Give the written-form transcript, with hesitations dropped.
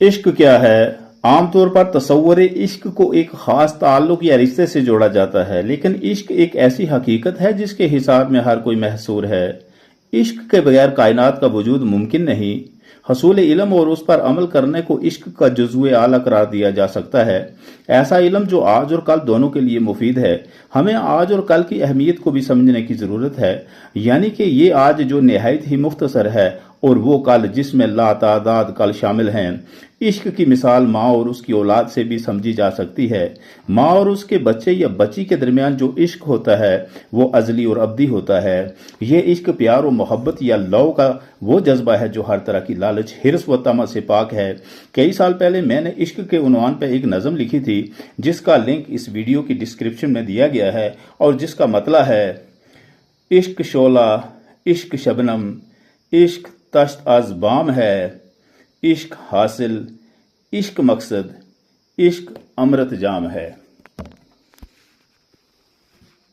इश्क क्या है? आमतौर पर तस्वुर इश्क को एक खास ताल्लुक या रिश्ते से जोड़ा जाता है, लेकिन इश्क एक ऐसी हकीकत है जिसके हिसाब में हर कोई महसूर है। इश्क के बगैर कायनात का वजूद मुमकिन नहीं। हसूल इल्म और उस पर अमल करने को इश्क का जुज़्वे आला करार दिया जा सकता है। ऐसा इल्म जो आज और कल दोनों के लिए मुफीद है। हमें आज और कल की अहमियत को भी समझने की ज़रूरत है, यानी कि ये आज जो निहायत ही मुख्तसर है और वो कल जिसमें लातादाद कल शामिल हैं। इश्क की मिसाल माँ और उसकी औलाद से भी समझी जा सकती है। माँ और उसके बच्चे या बच्ची के दरमियान जो इश्क होता है वो अजली और अब्दी होता है। ये इश्क प्यार और मोहब्बत या लव का वो जज्बा है जो हर तरह की लालच, हिर्स व तमा से पाक है। कई साल पहले मैंने इश्क के उन्वान पर एक नज़म लिखी थी, जिसका लिंक इस वीडियो की डिस्क्रिप्शन में दिया गया है और जिसका मतलब है: इश्क शोला, इश्क शबनम, इश्क तश्त आज बाम है, इश्क हासिल, इश्क मकसद, इश्क अमृत जाम है।